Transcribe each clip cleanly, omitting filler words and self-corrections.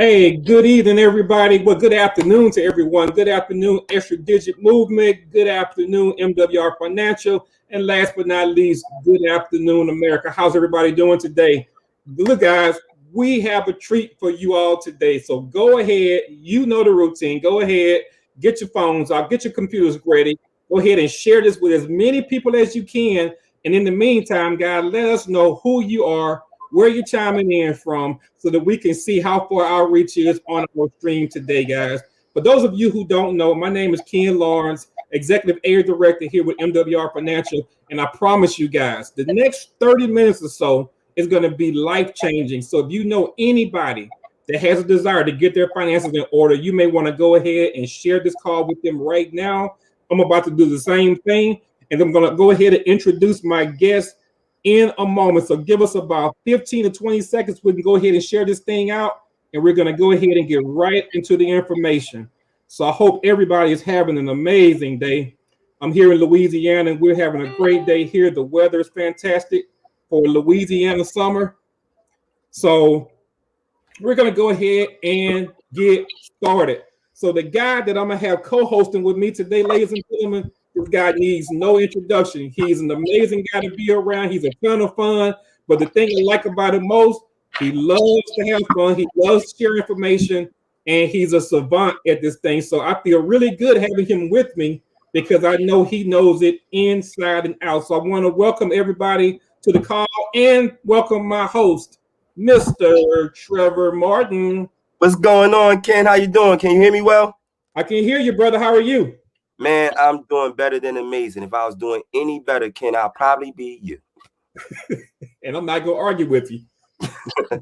Hey, good evening, everybody. Well, good afternoon to everyone. Good afternoon, Extra Digit Movement. Good afternoon, MWR Financial. And last but not least, good afternoon, America. How's everybody doing today? Look, guys, we have a treat for you all today. So go ahead. You know the routine. Go ahead, get your phones out, get your computers ready. Go ahead and share this with as many people as you can. And in the meantime, guys, let us know who you are, where you're chiming in from, so that we can see how far our reach is on our stream today, guys. For those of you who don't know, my name is Ken Lawrence, Executive Area Director here with MWR Financial, and I promise you guys, the next 30 minutes or so is going to be life-changing. So if you know anybody that has a desire to get their finances in order, you may want to go ahead and share this call with them right now. I'm about to do the same thing, and I'm going to go ahead and introduce my guest in a moment. So give us about 15 to 20 seconds. We can go ahead and share this thing out, and we're going to go ahead and get right into the information. So I hope everybody is having an amazing day. I'm here in Louisiana, and we're having a great day here. The weather is fantastic for Louisiana summer. So we're going to go ahead and get started. So the guy that I'm going to have co-hosting with me today, ladies and gentlemen, this guy needs no introduction. He's an amazing guy to be around. He's a ton of fun. But the thing I like about him most, he loves to have fun. He loves to share information, and he's a savant at this thing. So I feel really good having him with me because I know he knows it inside and out. So I want to welcome everybody to the call and welcome my host, Mr. Trevor Martin. What's going on, Ken? How you doing? Can you hear me well? I can hear you, brother. How are you? Man, I'm doing better than amazing. If I was doing any better, Ken, I'll probably be you. And I'm not going to argue with you. So,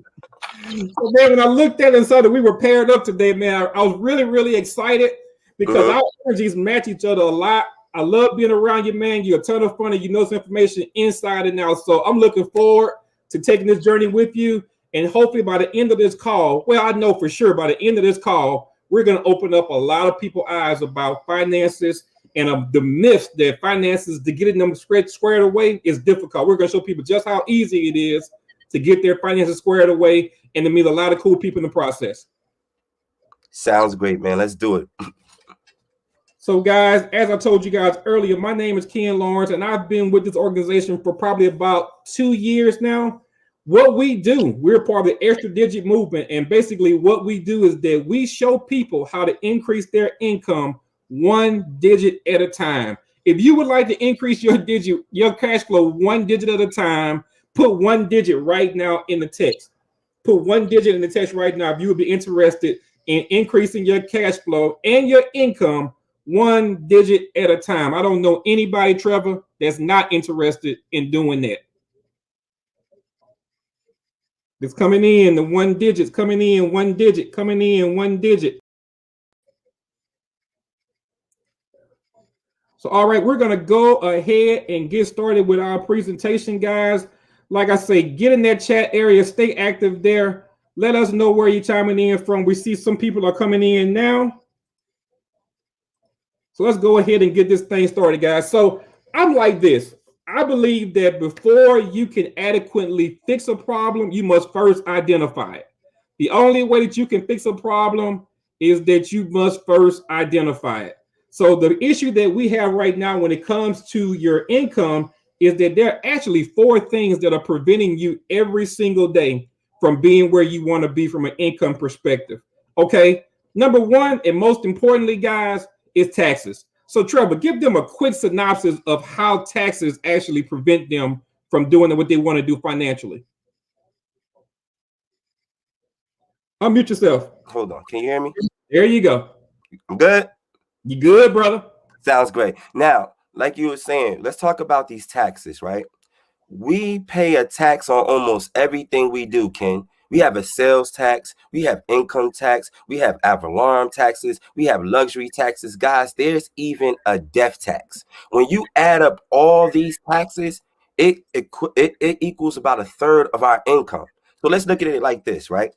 man, when I looked at it and saw that we were paired up today, man, I was really, really excited because our energies match each other a lot. I love being around you, man. You're a ton of fun, and you know some information inside and out. So I'm looking forward to taking this journey with you. And hopefully by the end of this call, well, I know for sure by the end of this call, we're going to open up a lot of people's eyes about finances and the myths that finances, to getting them squared away is difficult. We're going to show people just how easy it is to get their finances squared away and to meet a lot of cool people in the process. Sounds great, man. Let's do it. So, guys, as I told you guys earlier, my name is Ken Lawrence, and I've been with this organization for probably about 2 years now. What we do, we're part of the Extra Digit Movement, and basically what we do is that we show people how to increase their income one digit at a time. If you would like to increase your cash flow one digit at a time, put one digit right now in the text. Put one digit in the text right now if you would be interested in increasing your cash flow and your income one digit at a time. I don't know anybody, Trevor, that's not interested in doing that. It's coming in, the one digit's coming in, one digit, coming in, one digit. So, all right, we're going to go ahead and get started with our presentation, guys. Like I say, get in that chat area, stay active there. Let us know where you're chiming in from. We see some people are coming in now. So let's go ahead and get this thing started, guys. So I'm like this. I believe that before you can adequately fix a problem, you must first identify it. The only way that you can fix a problem is that you must first identify it. So the issue that we have right now when it comes to your income is that there are actually 4 things that are preventing you every single day from being where you want to be from an income perspective. Okay. Number 1, and most importantly, guys, is taxes. So Trevor, give them a quick synopsis of how taxes actually prevent them from doing what they want to do financially. Unmute yourself. Hold on. Can you hear me? There you go. I'm good. You good, brother? Sounds great. Now, like you were saying, let's talk about these taxes, right? We pay a tax on almost everything we do, Ken. We have a sales tax, we have income tax, we have alarm taxes, we have luxury taxes. Guys, there's even a death tax. When you add up all these taxes, it equals about 1/3 of our income. So let's look at it like this, right?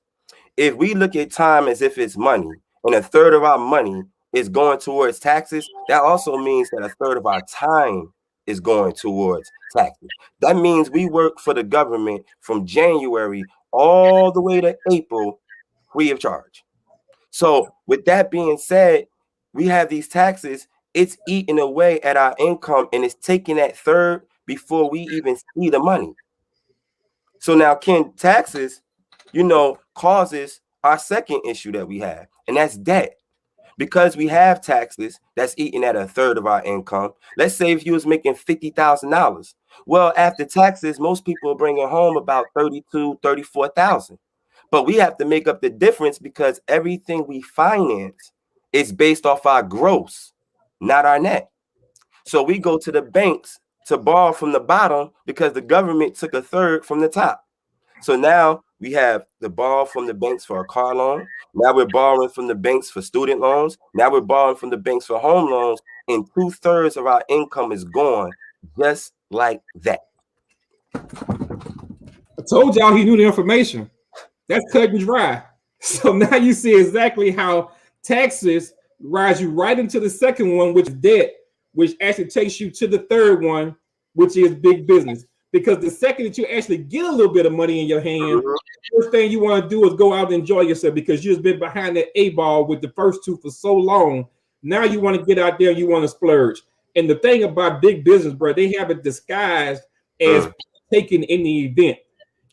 If we look at time as if it's money, and 1/3 of our money is going towards taxes, that also means that 1/3 of our time is going towards taxes. That means we work for the government from January all the way to April free of charge. So with that being said, we have these taxes. It's eating away at our income, and it's taking that third before we even see the money. So now, Ken, taxes, causes our second issue that we have, and that's debt. Because we have taxes that's eating at a third of our income. Let's say if you was making $50,000. Well, after taxes, most people are bringing home about 32, 34,000. But we have to make up the difference because everything we finance is based off our gross, not our net. So we go to the banks to borrow from the bottom because the government took a third from the top. So now we have the borrow from the banks for a car loan. Now we're borrowing from the banks for student loans. Now we're borrowing from the banks for home loans. And 2/3 of our income is gone just like that. I told y'all he knew the information. That's cut and dry. So now you see exactly how taxes rise you right into the second one, which is debt, which actually takes you to the third one, which is big business. Because the second that you actually get a little bit of money in your hand, the first thing you want to do is go out and enjoy yourself because you've been behind that A ball with the first two for so long. Now you want to get out there and you want to splurge. And the thing about big business, bro, they have it disguised as taking in the event.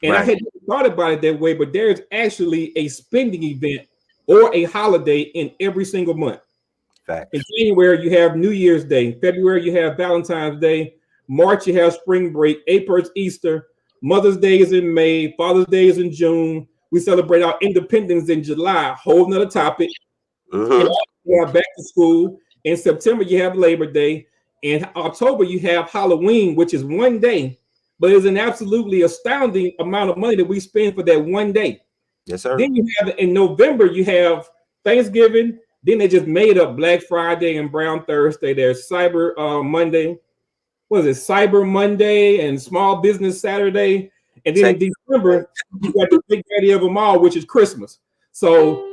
And I had thought about it that way, but there's actually a spending event or a holiday in every single month. Facts. In January, you have New Year's Day. February, you have Valentine's Day. March, you have spring break. April is Easter. Mother's Day is in May. Father's Day is in June. We celebrate our independence in July. Whole nother topic. You have back to school. In September, you have Labor Day. In October, you have Halloween, which is one day, but it's an absolutely astounding amount of money that we spend for that one day. Yes, sir. Then you have in November, you have Thanksgiving. Then they just made up Black Friday and Brown Thursday. There's Cyber Monday. What is it? Cyber Monday and Small Business Saturday. And then in December, you got the big daddy of them all, which is Christmas. So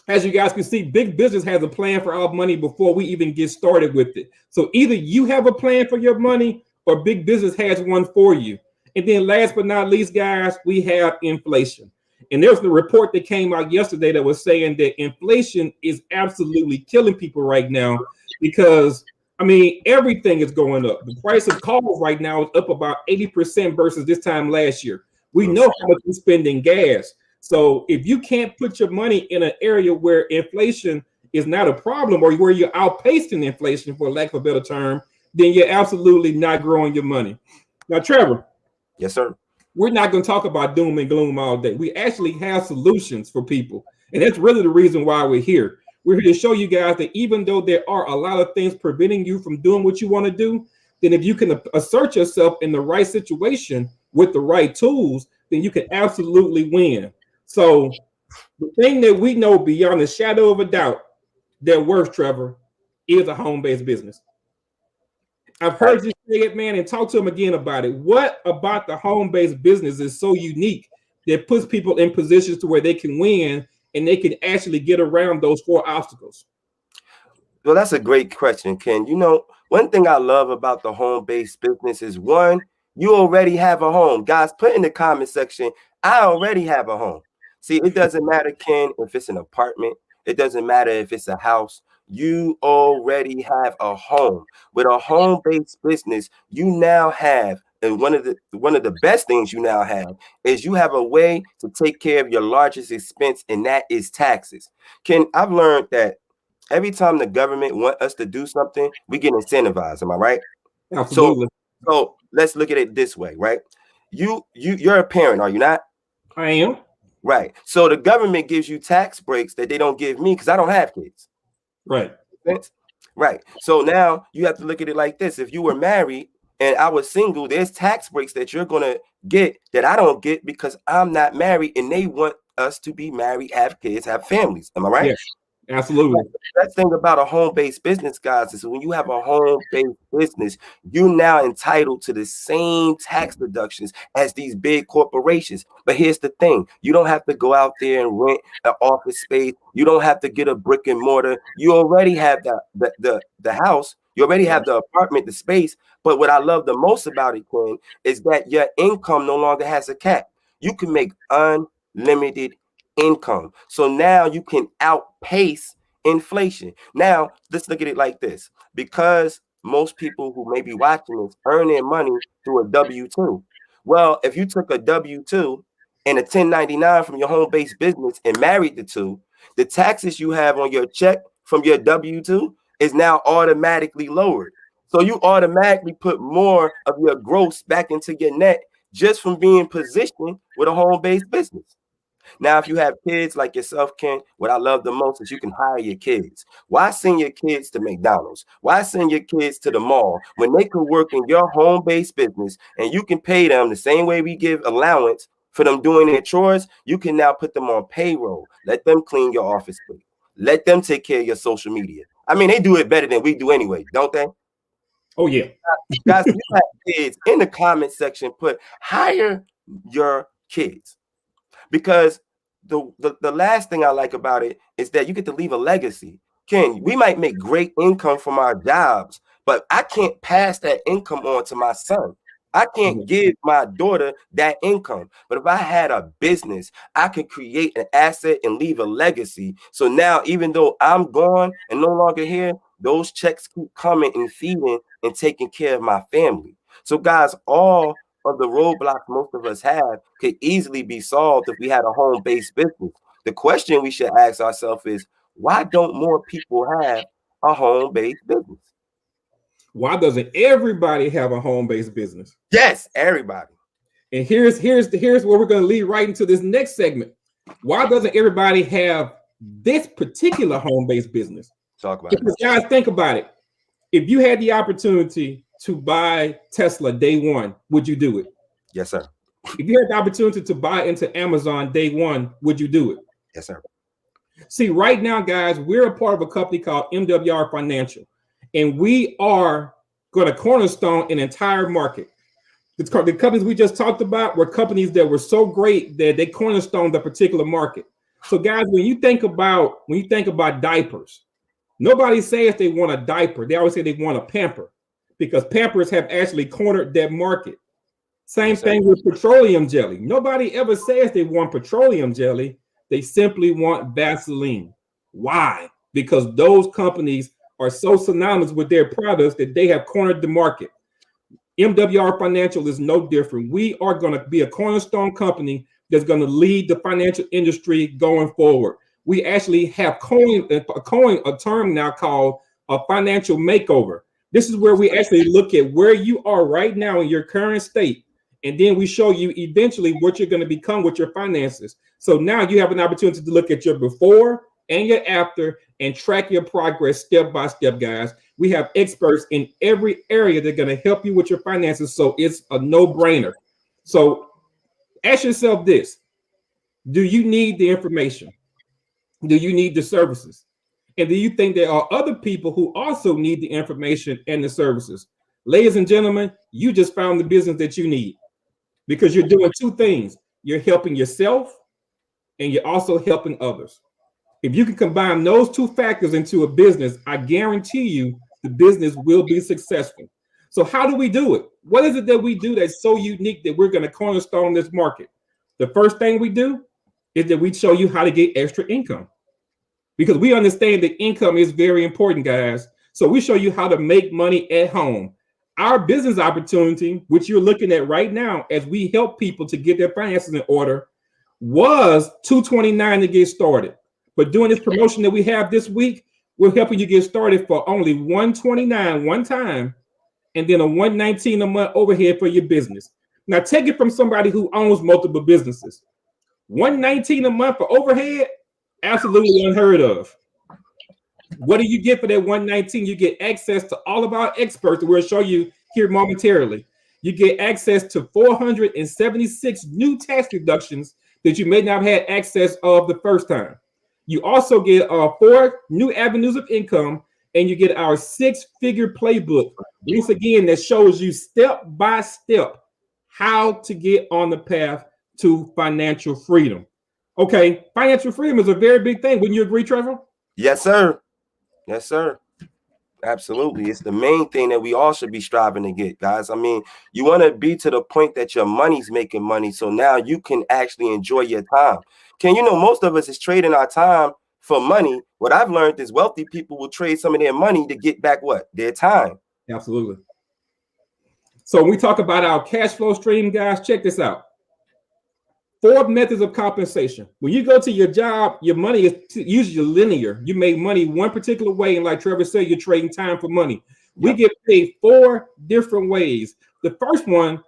as you guys can see, big business has a plan for our money before we even get started with it. So either you have a plan for your money or big business has one for you. And then last but not least, guys, we have inflation. And there's the report that came out yesterday that was saying that inflation is absolutely killing people right now because, I mean, everything is going up. The price of cars right now is up about 80% versus this time last year. We know how much we spend in gas. So if you can't put your money in an area where inflation is not a problem or where you're outpacing inflation, for lack of a better term, then you're absolutely not growing your money. Now, Trevor. Yes, sir. We're not going to talk about doom and gloom all day. We actually have solutions for people. And that's really the reason why we're here. We're here to show you guys that even though there are a lot of things preventing you from doing what you want to do, then if you can assert yourself in the right situation with the right tools, then you can absolutely win. So the thing that we know beyond a shadow of a doubt that works, Trevor, is a home-based business. I've heard you say it, man, and talk to them again about it. What about the home-based business is so unique that puts people in positions to where they can win and they can actually get around those four obstacles? Well, that's a great question, Ken. One thing I love about the home-based business is, one, you already have a home. Guys, put in the comment section, I already have a home. See, it doesn't matter, Ken, if it's an apartment. It doesn't matter if it's a house. You already have a home. With a home-based business, you now have, and one of the best things you now have is you have a way to take care of your largest expense, and that is taxes. Ken, I've learned that every time the government want us to do something, we get incentivized. Am I right? Absolutely. So let's look at it this way, right? You're a parent, are you not? I am. Right. So the government gives you tax breaks that they don't give me because I don't have kids. Right. Right. So now you have to look at it like this. If you were married and I was single, there's tax breaks that you're going to get that I don't get because I'm not married, and they want us to be married, have kids, have families. Am I right? Yes. Absolutely. That thing about a home-based business, guys, is when you have a home-based business, you're now entitled to the same tax deductions as these big corporations. But here's the thing. You don't have to go out there and rent an office space. You don't have to get a brick and mortar. You already have the house. You already have the apartment, the space. But what I love the most about it, Quinn, is that your income no longer has a cap. You can make unlimited income. So now you can outpace inflation. Now, let's look at it like this. Because most people who may be watching this earn their money through a W-2. Well, if you took a W-2 and a 1099 from your home-based business and married the two, the taxes you have on your check from your W-2 is now automatically lowered. So you automatically put more of your gross back into your net just from being positioned with a home-based business. Now, if you have kids like yourself, Ken, what I love the most is you can hire your kids. Why send your kids to McDonald's? Why send your kids to the mall when they can work in your home-based business and you can pay them the same way we give allowance for them doing their chores? You can now put them on payroll. Let them clean your office space. Let them take care of your social media. I mean, they do it better than we do anyway, don't they? Oh, yeah. Guys, if you have kids, in the comment section, put hire your kids. Because the last thing I like about it is that you get to leave a legacy. Ken, we might make great income from our jobs, but I can't pass that income on to my son. I can't give my daughter that income. But if I had a business, I could create an asset and leave a legacy. So now, even though I'm gone and no longer here, those checks keep coming and feeding and taking care of my family. So guys, all of the roadblocks most of us have could easily be solved if we had a home-based business. The question we should ask ourselves is, why don't more people have a home-based business? Why doesn't everybody have a home-based business? Yes, everybody. And here's where we're going to lead right into this next segment. Why doesn't everybody have this particular home-based business? Talk about because it. Guys, think about it. If you had the opportunity to buy Tesla day one, would you do it? Yes, sir. If you had the opportunity to buy into Amazon day one, would you do it? Yes, sir. See, right now, guys, we're a part of a company called MWR Financial, and we are going to cornerstone an entire market. The companies we just talked about were companies that were so great that they cornerstoned the particular market. So, guys, when you think about diapers, nobody says they want a diaper. They always say they want a pamper because Pampers have actually cornered that market. Same thing with petroleum jelly. Nobody ever says they want petroleum jelly. They simply want Vaseline. Why? Because those companies are so synonymous with their products that they have cornered the market. MWR Financial is no different. We are going to be a cornerstone company that's going to lead the financial industry going forward. We actually have coined a term now called a financial makeover. This is where we actually look at where you are right now in your current state, and then we show you eventually what you're going to become with your finances. So now you have an opportunity to look at your before and your after and track your progress step by step, guys. We have experts in every area that are going to help you with your finances, so it's a no-brainer. So ask yourself this: do you need the information? Do you need the services? And do you think there are other people who also need the information and the services? Ladies and gentlemen, you just found the business that you need, because you're doing two things. You're helping yourself and you're also helping others. If you can combine those two factors into a business, I guarantee you the business will be successful. So how do we do it? What is it that we do that's so unique that we're going to cornerstone this market? The first thing we do is that we show you how to get extra income, because we understand that income is very important, guys. So we show you how to make money at home. Our business opportunity, which you're looking at right now as we help people to get their finances in order, was $229 to get started. But during this promotion that we have this week, we're helping you get started for only $129 one time, and then a $119 a month overhead for your business. Now take it from somebody who owns multiple businesses. $119 a month for overhead, absolutely unheard of. What do you get for that $119? You get access to all of our experts that we'll show you here momentarily. You get access to 476 new tax deductions that you may not have had access of the first time. You also get 4 new avenues of income, and you get our 6-figure playbook. Once again, that shows you step by step how to get on the path to financial freedom. Okay, financial freedom is a very big thing. Wouldn't you agree, Trevor? Yes, sir. Yes, sir. Absolutely. It's the main thing that we all should be striving to get, guys. I mean, you want to be to the point that your money's making money. So now you can actually enjoy your time. Most of us is trading our time for money. What I've learned is wealthy people will trade some of their money to get back what? Their time. Absolutely. So when we talk about our cash flow stream, guys, check this out. 4 methods of compensation. When you go to your job, your money is usually linear. You make money one particular way, and like Trevor said, you're trading time for money. We get paid 4 different ways. The first one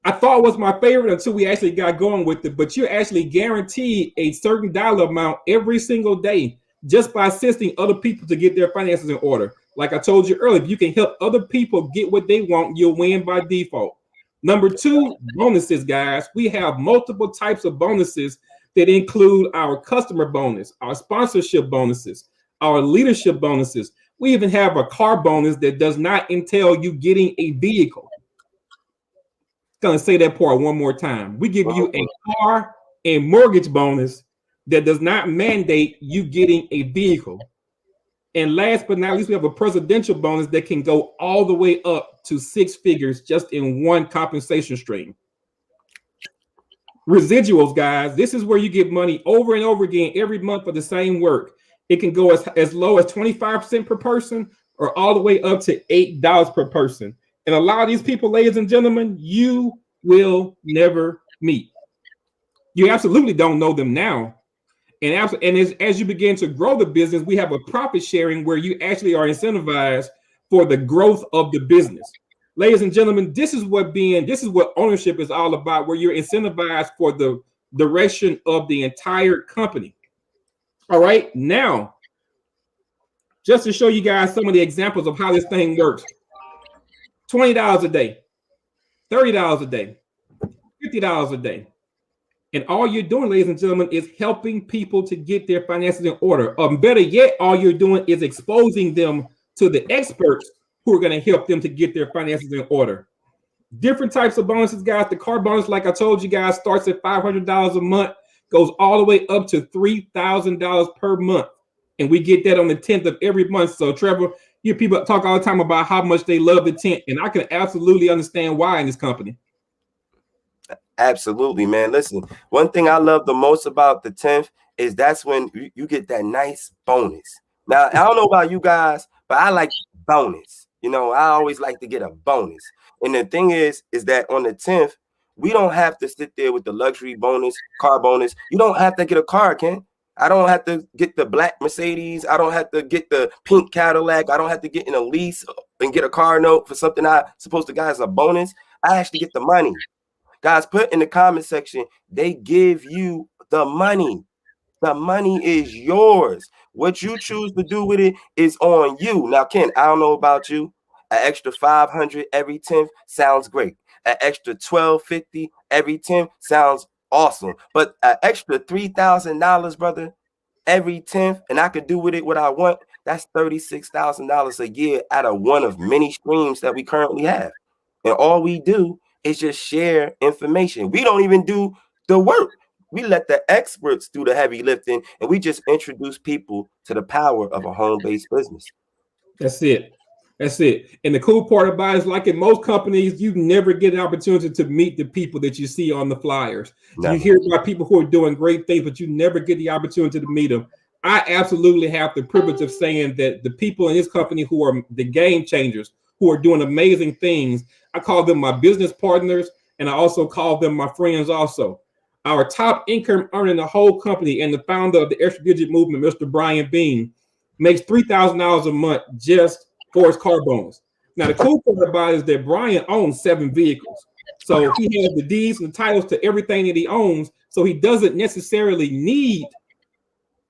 I thought was my favorite until we actually got going with it, but you're actually guaranteed a certain dollar amount every single day just by assisting other people to get their finances in order. Like I told you earlier, if you can help other people get what they want, you'll win by default. Number 2, bonuses, guys. We have multiple types of bonuses that include our customer bonus, our sponsorship bonuses, our leadership bonuses. We even have a car bonus that does not entail you getting a vehicle. Going to say that part one more time. We give you a car and mortgage bonus that does not mandate you getting a vehicle. And last but not least, we have a presidential bonus that can go all the way up to 6 figures just in one compensation stream. Residuals, guys. This is where you get money over and over again every month for the same work. It can go as low as 25% per person or all the way up to $8 per person. And a lot of these people, ladies and gentlemen, you will never meet. You absolutely don't know them now. And as you begin to grow the business, we have a profit sharing where you actually are incentivized for the growth of the business. Ladies and gentlemen, this is what ownership is all about, where you're incentivized for the direction of the entire company. All right, now, just to show you guys some of the examples of how this thing works. $20 a day, $30 a day, $50 a day. And all you're doing, ladies and gentlemen, is helping people to get their finances in order. Better yet, all you're doing is exposing them to the experts who are going to help them to get their finances in order. Different types of bonuses, guys. The car bonus, like I told you guys, starts at $500 a month, goes all the way up to $3,000 per month. And we get that on the 10th of every month. So, Trevor, you hear people talk all the time about how much they love the 10th. And I can absolutely understand why in this company. Absolutely, man. Listen, one thing I love the most about the 10th is that's when you get that nice bonus. Now, I don't know about you guys, but I like bonus. I always like to get a bonus. And the thing is that on the 10th, we don't have to sit there with the luxury bonus, car bonus. You don't have to get a car, Ken. I don't have to get the black Mercedes. I don't have to get the pink Cadillac. I don't have to get in a lease and get a car note for something I supposed to get as a bonus. I actually get the money. Guys, put in the comment section, they give you the money. The money is yours. What you choose to do with it is on you. Now, Ken, I don't know about you. An extra $500 every 10th sounds great. An extra $1,250 every 10th sounds awesome. But an extra $3,000, brother, every 10th, and I could do with it what I want, that's $36,000 a year out of one of many streams that we currently have. And all we do is just share information. We don't even do the work. We let the experts do the heavy lifting, and we just introduce people to the power of a home-based business. That's it. And the cool part about it is, like in most companies, you never get an opportunity to meet the people that you see on the flyers. No. You hear about people who are doing great things, but you never get the opportunity to meet them. I absolutely have the privilege of saying that the people in this company who are the game changers, who are doing amazing things, I call them my business partners, and I also call them my friends also. Our top income earner in the whole company and the founder of the Extra Digit Movement, Mr. Brian Bean, makes $3,000 a month just for his car bonus. Now, the cool part about it is that Brian owns 7 vehicles. So he has the deeds and the titles to everything that he owns, so he doesn't necessarily need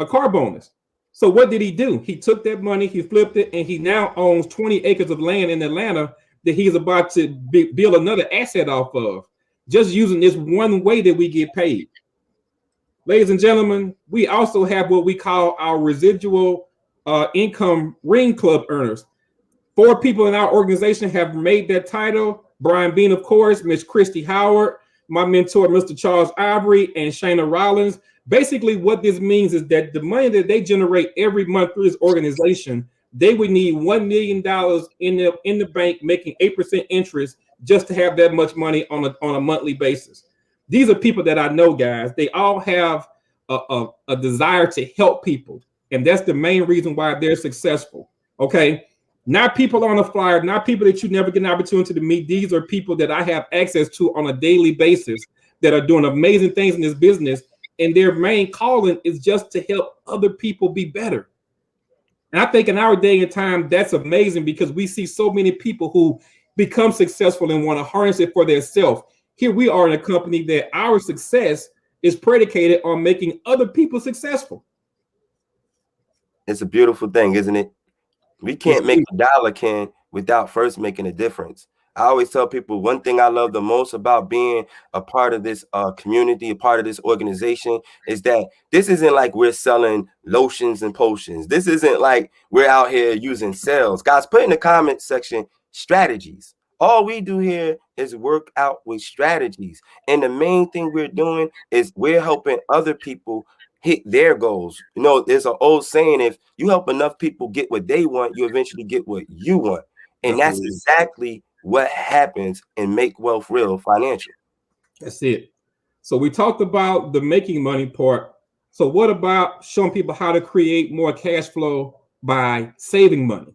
a car bonus. So what did he do? He took that money, he flipped it, and he now owns 20 acres of land in Atlanta that he's about to build another asset off of, just using this one way that we get paid. Ladies and gentlemen, we also have what we call our residual income ring club earners. 4 people in our organization have made that title. Brian Bean, of course, Miss Christy Howard, my mentor, Mr. Charles Ivory, and Shayna Rollins. Basically, what this means is that the money that they generate every month through this organization they would need $1 million in the bank, making 8% interest just to have that much money on a monthly basis. These are people that I know, guys. They all have a desire to help people, and that's the main reason why they're successful. Okay, not people on a flyer, not people that you never get an opportunity to meet. These are people that I have access to on a daily basis that are doing amazing things in this business, and their main calling is just to help other people be better. And I think in our day and time, that's amazing because we see so many people who become successful and want to harness it for themselves. Here we are in a company that our success is predicated on making other people successful. It's a beautiful thing, isn't it? We can't make a dollar, Ken, without first making a difference. I always tell people one thing I love the most about being a part of this community, a part of this organization, is that this isn't like we're selling lotions and potions. This isn't like we're out here using sales. Guys, put in the comment section strategies. All we do here is work out with strategies. And the main thing we're doing is we're helping other people hit their goals. You know, there's an old saying, if you help enough people get what they want, you eventually get what you want. And that's exactly what happens in Make Wealth Real Financial. That's it. So we talked about the making money part. So what about showing people how to create more cash flow by saving money?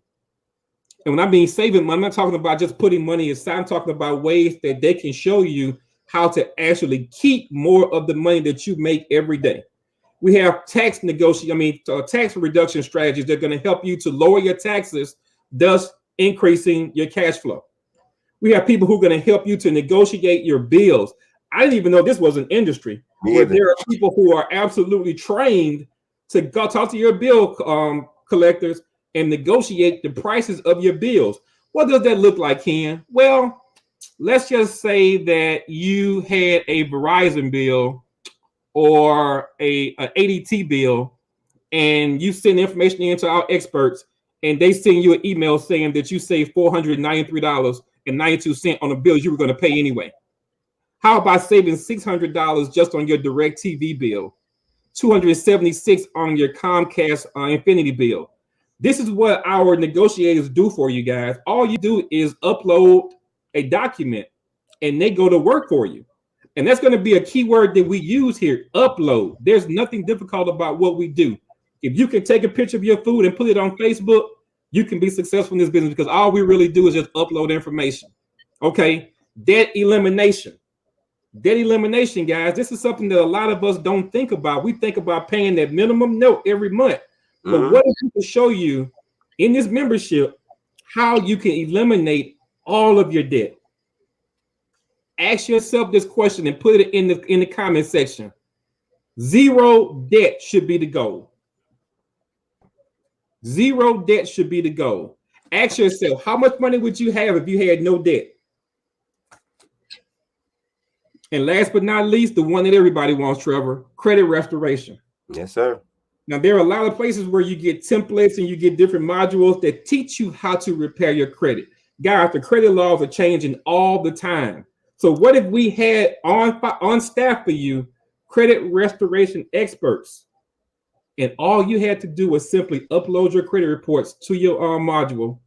And when I mean saving money, I'm not talking about just putting money aside. I'm talking about ways that they can show you how to actually keep more of the money that you make every day. We have tax reduction strategies that are going to help you to lower your taxes, thus increasing your cash flow. We have people who are going to help you to negotiate your bills. I didn't even know this was an industry where there are people who are absolutely trained to go talk to your bill collectors and negotiate the prices of your bills. What does that look like, Ken? Well, let's just say that you had a Verizon bill or an ADT bill, and you send information into our experts, and they send you an email saying that you saved $493.92 on the bills you were going to pay anyway. How about saving $600 just on your DirecTV bill, $276 on your Comcast Infinity bill? This is what our negotiators do for you guys. All you do is upload a document, and they go to work for you. And that's going to be a key word that we use here, upload. There's nothing difficult about what we do. If you can take a picture of your food and put it on Facebook, you can be successful in this business because all we really do is just upload information. Okay, debt elimination. Debt elimination, guys, this is something that a lot of us don't think about. We think about paying that minimum note every month. But what if we can show you in this membership how you can eliminate all of your debt? Ask yourself this question and put it in the comment section. Zero debt should be the goal. Zero debt should be the goal. Ask yourself, how much money would you have if you had no debt? And last but not least, the one that everybody wants, Trevor, credit restoration. Yes, sir. Now, there are a lot of places where you get templates and you get different modules that teach you how to repair your credit. Guys, the credit laws are changing all the time. So what if we had on staff for you credit restoration experts, and all you had to do was simply upload your credit reports to your module,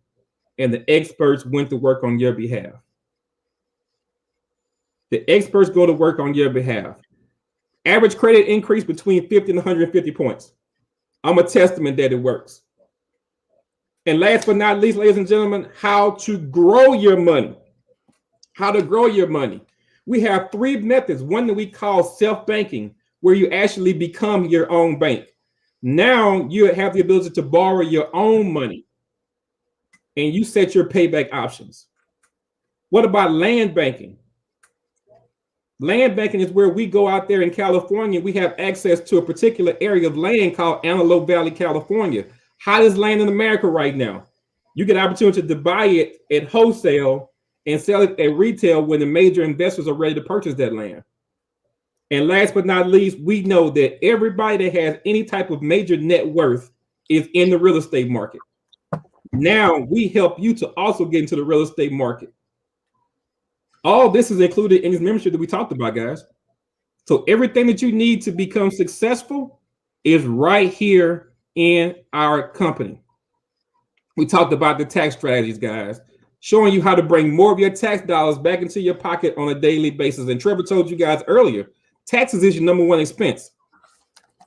and the experts went to work on your behalf. The experts go to work on your behalf. Average credit increase between 50 and 150 points. I'm a testament that it works. And last but not least, ladies and gentlemen, how to grow your money. How to grow your money. We have three methods. One that we call self-banking, where you actually become your own bank. Now you have the ability to borrow your own money, and you set your payback options. What about land banking? Land banking is where we go out there in California. We have access to a particular area of land called Antelope Valley, California. Hottest land in America right now. You get an opportunity to buy it at wholesale and sell it at retail when the major investors are ready to purchase that land. And last but not least, we know that everybody that has any type of major net worth is in the real estate market. Now we help you to also get into the real estate market. All this is included in this membership that we talked about, guys. So everything that you need to become successful is right here in our company. We talked about the tax strategies, guys, showing you how to bring more of your tax dollars back into your pocket on a daily basis. And Trevor told you guys earlier, taxes is your number one expense.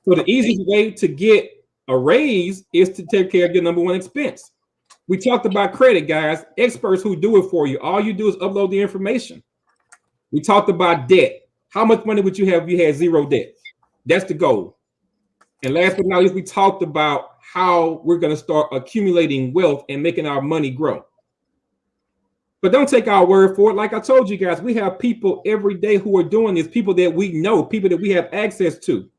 So the easiest way to get a raise is to take care of your number one expense. We talked about credit, guys, experts who do it for you. All you do is upload the information. We talked about debt. How much money would you have if you had zero debt? That's the goal. And last but not least, we talked about how we're going to start accumulating wealth and making our money grow. But don't take our word for it. Like I told you guys, we have people every day who are doing this, people that we know, people that we have access to.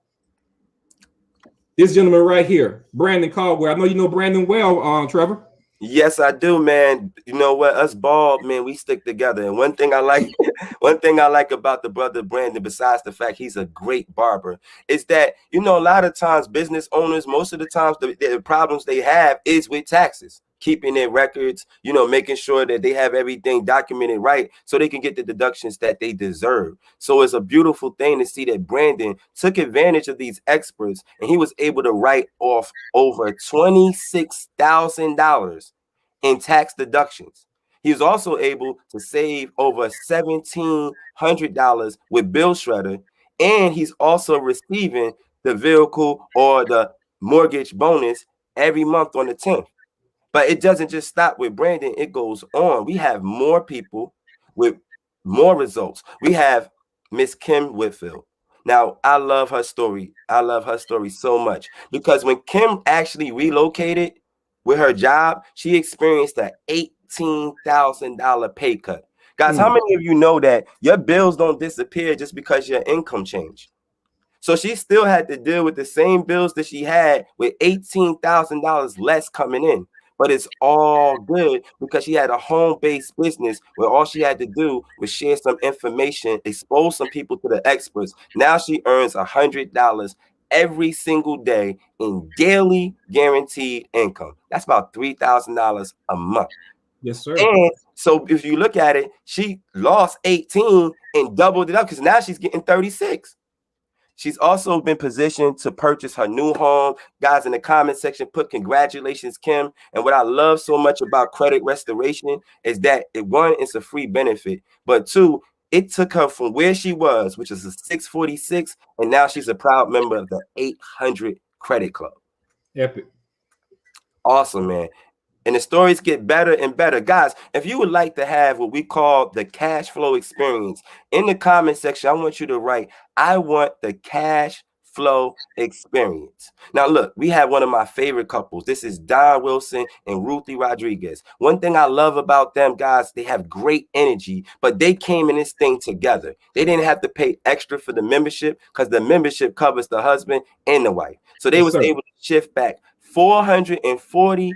This gentleman right here, Brandon Caldwell. I know you know Brandon well, Trevor. Yes, I do, man. You know what? Us bald men, we stick together. And one thing I like about the brother Brandon, besides the fact he's a great barber, is that, you know, a lot of times business owners, most of the times the problems they have is with taxes, keeping their records, you know, making sure that they have everything documented right so they can get the deductions that they deserve. So it's a beautiful thing to see that Brandon took advantage of these experts and he was able to write off over $26,000 in tax deductions. He was also able to save over $1,700 with Bill Shredder, and he's also receiving the vehicle or the mortgage bonus every month on the 10th. But it doesn't just stop with Brandon. It goes on. We have more people with more results. We have Miss Kim Whitfield. Now, I love her story. I love her story so much because when Kim actually relocated with her job, she experienced an $18,000 pay cut. Guys, how many of you know that your bills don't disappear just because your income changed? So she still had to deal with the same bills that she had with $18,000 less coming in. But it's all good because she had a home-based business where all she had to do was share some information, expose some people to the experts. Now she earns $100 every single day in daily guaranteed income. That's about $3,000 a month. Yes, sir. And so if you look at it, she lost 18 and doubled it up because now she's getting 36. She's also been positioned to purchase her new home. Guys, in the comment section, put congratulations, Kim. And what I love so much about credit restoration is that, one, it's a free benefit. But two, it took her from where she was, which is a 646, and now she's a proud member of the 800 Credit Club. Epic. Awesome, man. And the stories get better and better. Guys, if you would like to have what we call the cash flow experience, in the comment section, I want you to write, I want the cash flow experience. Now, look, we have one of my favorite couples. This is Don Wilson and Ruthie Rodriguez. One thing I love about them, guys, they have great energy, but they came in this thing together. They didn't have to pay extra for the membership because the membership covers the husband and the wife. So they was able to shift back $440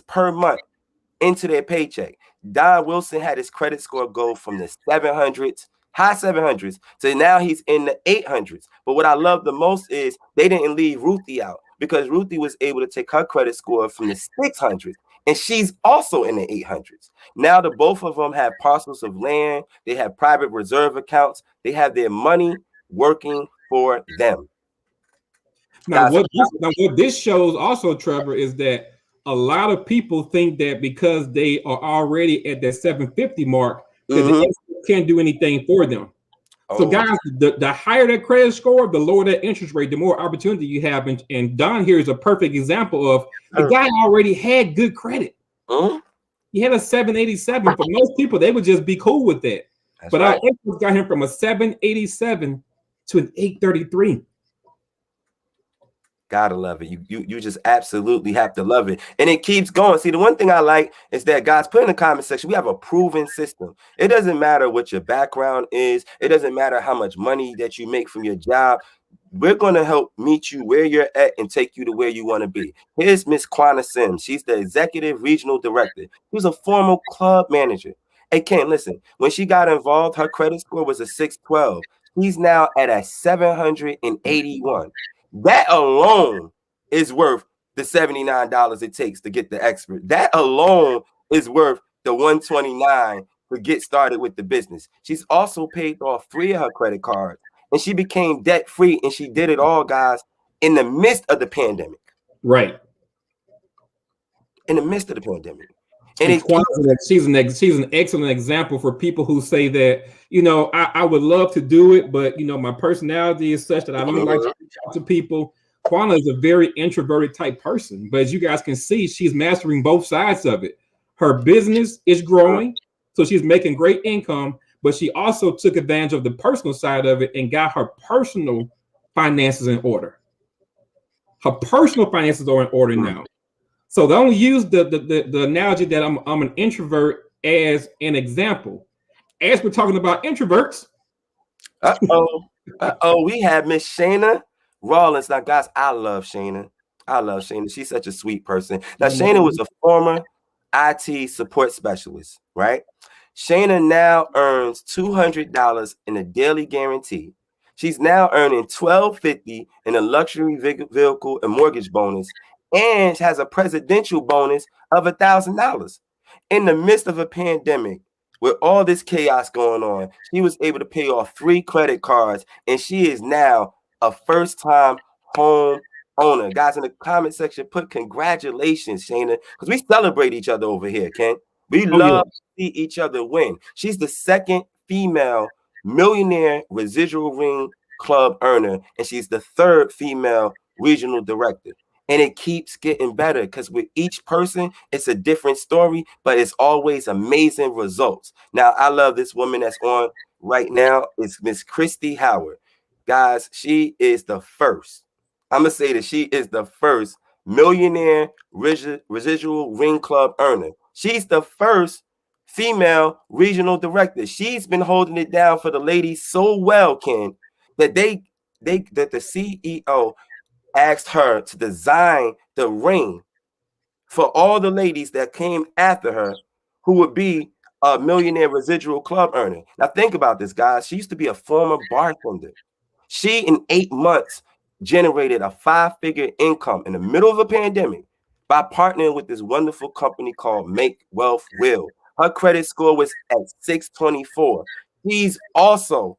per month into their paycheck. Don Wilson had his credit score go from the 700s, high 700s, to now he's in the 800s. But what I love the most is they didn't leave Ruthie out because Ruthie was able to take her credit score from the 600s, and she's also in the 800s. Now the both of them have parcels of land. They have private reserve accounts. They have their money working for them. Now, what this shows also, Trevor, is that a lot of people think that because they are already at that 750 mark, that the expert can't do anything for them. So, guys, the higher that credit score, the lower that interest rate, the more opportunity you have. And Don here is a perfect example of the guy already had good credit. He had a 787. For most people, they would just be cool with that. But our experts got him from a 787 to an 833. Gotta love it. You just absolutely have to love it. And it keeps going. See, the one thing I like is that, guys, put in the comment section, we have a proven system. It doesn't matter what your background is. It doesn't matter how much money that you make from your job. We're going to help meet you where you're at and take you to where you want to be. Here's Miss Quana Sims. She's the executive regional director. She's a former club manager. Hey, Ken, listen, when she got involved, her credit score was a 612. She's now at a 781. That alone is worth the $79 it takes to get the expert. That alone is worth the $129 to get started with the business. She's also paid off 3 of her credit cards, and she became debt-free, and she did it all, guys, in the midst of the pandemic. Right. in the midst of the pandemic. And And it keeps, she's an excellent example for people who say that, I would love to do it, but my personality is such that I don't like to reach out to people. Kwana is a very introverted type person, but as you guys can see, she's mastering both sides of it. Her business is growing, so she's making great income, but she also took advantage of the personal side of it and got her personal finances in order. Her personal finances are in order now. So they only use the analogy that I'm an introvert as an example. As we're talking about introverts. We have Miss Shayna Rollins. Now, guys, I love Shayna. She's such a sweet person. Now, Shayna was a former IT support specialist, right? Shayna now earns $200 in a daily guarantee. She's now earning $1,250 in a luxury vehicle and mortgage bonus, and has a presidential bonus of $1,000. In the midst of a pandemic, with all this chaos going on, she was able to pay off 3 credit cards, and she is now a first-time home owner. Guys, in the comment section, put congratulations, Shayna, because we celebrate each other over here, Ken. We love to see each other win. She's the second female millionaire residual ring club earner, and she's the third female regional director. And it keeps getting better because with each person, it's a different story, but it's always amazing results. Now, I love this woman that's on right now. It's Miss Christy Howard. Guys, she is the first. I'm going to say that she is the first millionaire residual ring club earner. She's the first female regional director. She's been holding it down for the ladies so well, Ken, that that the CEO asked her to design the ring for all the ladies that came after her who would be a millionaire residual club earner. Now think about this, guys. She used to be a former bartender. She, in 8 months, generated a 5-figure income in the middle of a pandemic by partnering with this wonderful company called Make Wealth Will. Her credit score was at 624. She's also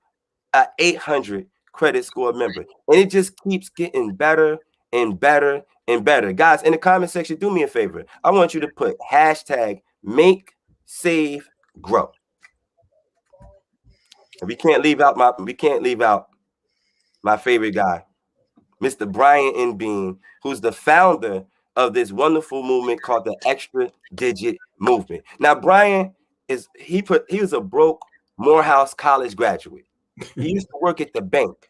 an 800 credit score member, and it just keeps getting better and better and better. Guys, in the comment section, do me a favor. I want you to put hashtag make save grow. And we can't leave out my favorite guy, Mr. Brian N. Bean, who's the founder of this wonderful movement called the Extra Digit Movement. Now, Brian he was a broke Morehouse College graduate. He used to work at the bank.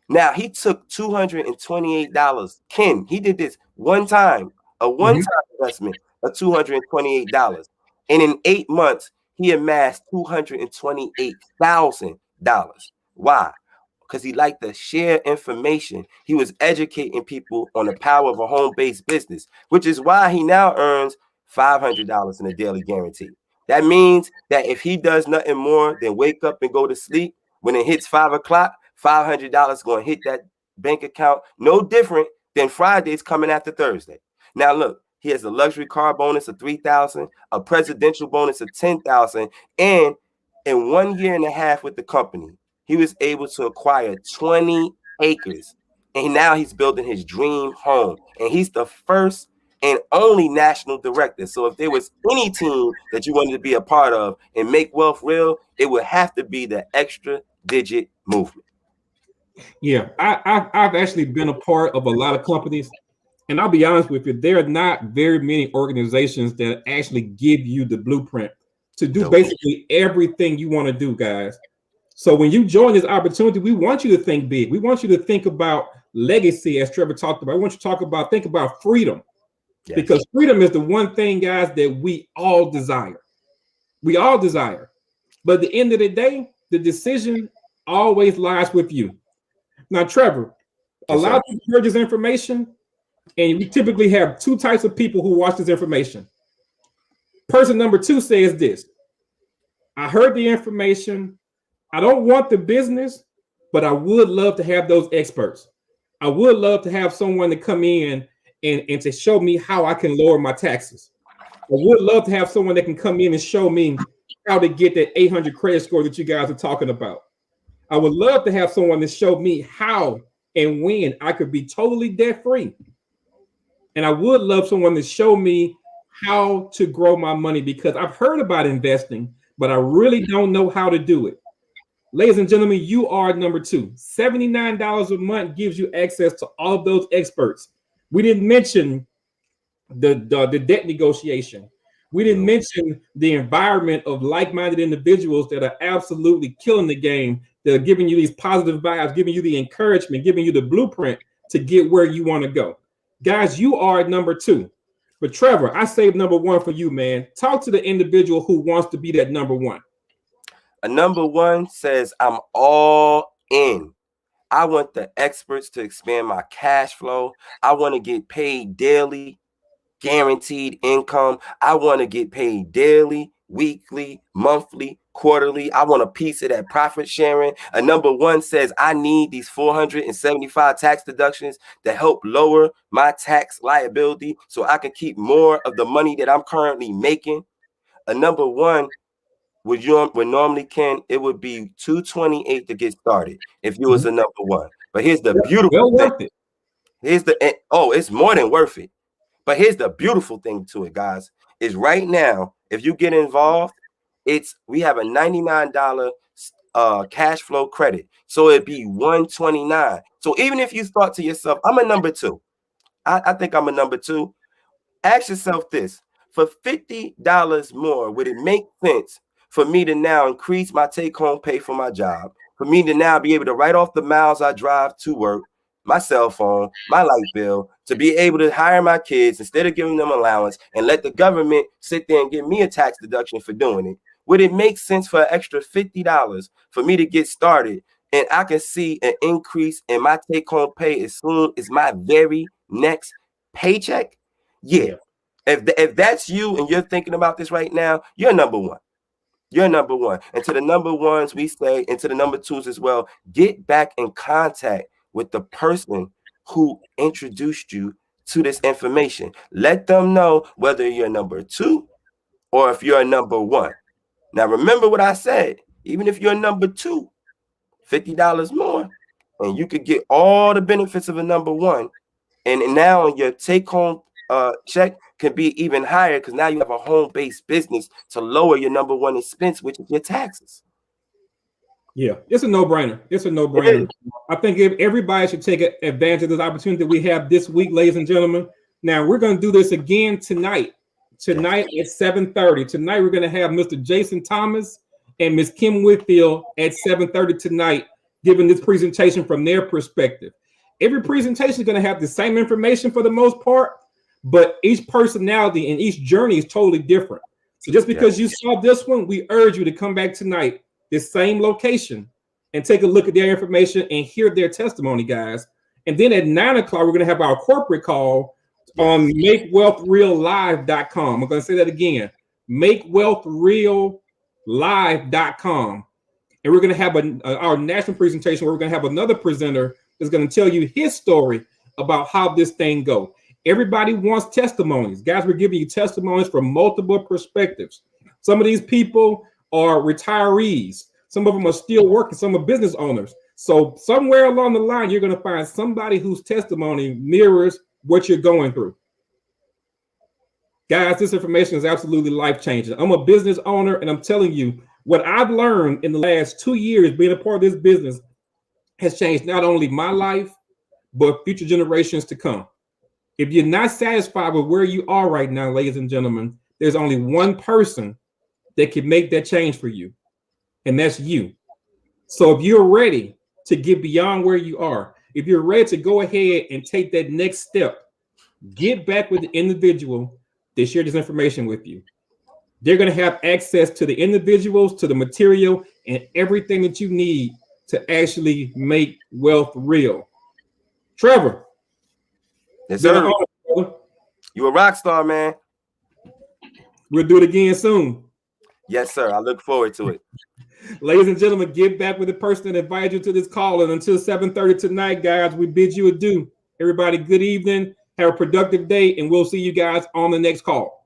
Now he took $228. Ken, he did this one-time investment of $228. And in 8 months, he amassed $228,000. Why? Because he liked to share information. He was educating people on the power of a home-based business, which is why he now earns $500 in a daily guarantee. That means that if he does nothing more than wake up and go to sleep, when it hits 5 o'clock, $500 going to hit that bank account. No different than Fridays coming after Thursday. Now, look, he has a luxury car bonus of $3,000, a presidential bonus of $10,000, and in 1 year and a half with the company, he was able to acquire 20 acres. And now he's building his dream home. And he's the first and only national director. So if there was any team that you wanted to be a part of and make wealth real, it would have to be the Extra Digit Movement. Yeah, I've actually been a part of a lot of companies, and I'll be honest with you, there are not very many organizations that actually give you the blueprint to do basically everything you want to do, guys. So when you join this opportunity, we want you to think big. We want you to think about legacy, as Trevor talked about. I want you to think about freedom. Yes. Because freedom is the one thing, guys, that we all desire. We all desire. But at the end of the day, the decision always lies with you. Now, Trevor, a lot of people heard this information, and we typically have 2 types of people who watch this information. Person number 2 says this: I heard the information. I don't want the business, but I would love to have those experts. I would love to have someone to come in and to show me how I can lower my taxes. I would love to have someone that can come in and show me how to get that 800 credit score that you guys are talking about. I would love to have someone to show me how and when I could be totally debt free. And I would love someone to show me how to grow my money because I've heard about investing, but I really don't know how to do it. Ladies and gentlemen, you are number 2. $79 a month gives you access to all of those experts. We didn't mention the debt negotiation. We didn't mention the environment of like-minded individuals that are absolutely killing the game. They're giving you these positive vibes, giving you the encouragement, giving you the blueprint to get where you want to go. Guys, you are number 2. But Trevor, I saved number 1 for you, man. Talk to the individual who wants to be that number 1. A number 1 says, I'm all in. I want the experts to expand my cash flow. I want to get paid daily, guaranteed income. I want to get paid daily, weekly, monthly, quarterly. I want a piece of that profit sharing. A number 1 says, I need these 475 tax deductions to help lower my tax liability so I can keep more of the money that I'm currently making. A number 1 would normally, Ken, it would be $228 to get started if you was a number 1. But here's the beautiful thing. Worth it. It's more than worth it. But here's the beautiful thing to it, guys, is right now, if you get involved, we have a $99 cash flow credit. So it'd be $129. So even if you thought to yourself, I'm a number 2. I think I'm a number 2. Ask yourself this. For $50 more, would it make sense for me to now increase my take-home pay for my job, for me to now be able to write off the miles I drive to work, my cell phone, my light bill, to be able to hire my kids instead of giving them allowance and let the government sit there and give me a tax deduction for doing it? Would it make sense for an extra $50 for me to get started and I can see an increase in my take-home pay as soon as my very next paycheck? Yeah. If that's you and you're thinking about this right now, you're number 1. You're number 1. And to the number 1s, we say, and to the number 2s as well, get back in contact with the person who introduced you to this information. Let them know whether you're number 2 or if you're a number 1. Now, remember what I said. Even if you're number 2, $50 more, and you could get all the benefits of a number 1. And now your take-home check can be even higher because now you have a home-based business to lower your number 1 expense, which is your taxes. Yeah, it's a no-brainer. It's a no-brainer. I think everybody should take advantage of this opportunity that we have this week, ladies and gentlemen. Now, we're going to do this again tonight. Tonight at 7:30. Tonight, we're going to have Mr. Jason Thomas and Ms. Kim Whitfield at 7:30 tonight, giving this presentation from their perspective. Every presentation is going to have the same information for the most part, but each personality and each journey is totally different. So just because you saw this one, we urge you to come back tonight, this same location, and take a look at their information and hear their testimony, guys. And then at 9 o'clock, we're going to have our corporate call on MakeWealthRealLive.com. I'm going to say that again, MakeWealthRealLive.com. And we're going to have our national presentation where we're going to have another presenter that's going to tell you his story about how this thing goes. Everybody wants testimonies. Guys, we're giving you testimonies from multiple perspectives. Some of these people are retirees. Some of them are still working. Some are business owners. So somewhere along the line, you're going to find somebody whose testimony mirrors what you're going through. Guys, this information is absolutely life-changing. I'm a business owner, and I'm telling you, what I've learned in the last 2 years being a part of this business has changed not only my life, but future generations to come. If you're not satisfied with where you are right now, ladies and gentlemen, there's only one person that can make that change for you, and that's you. So if you're ready to get beyond where you are, if you're ready to go ahead and take that next step, get back with the individual that shared this information with you. They're going to have access to the individuals, to the material, and everything that you need to actually make wealth real. Trevor. Yes, sir. You a rock star, man. We'll do it again soon. Yes, sir. I look forward to it. Ladies and gentlemen, get back with the person that invited you to this call. And until 7:30 tonight, guys, we bid you adieu. Everybody, good evening. Have a productive day, and we'll see you guys on the next call.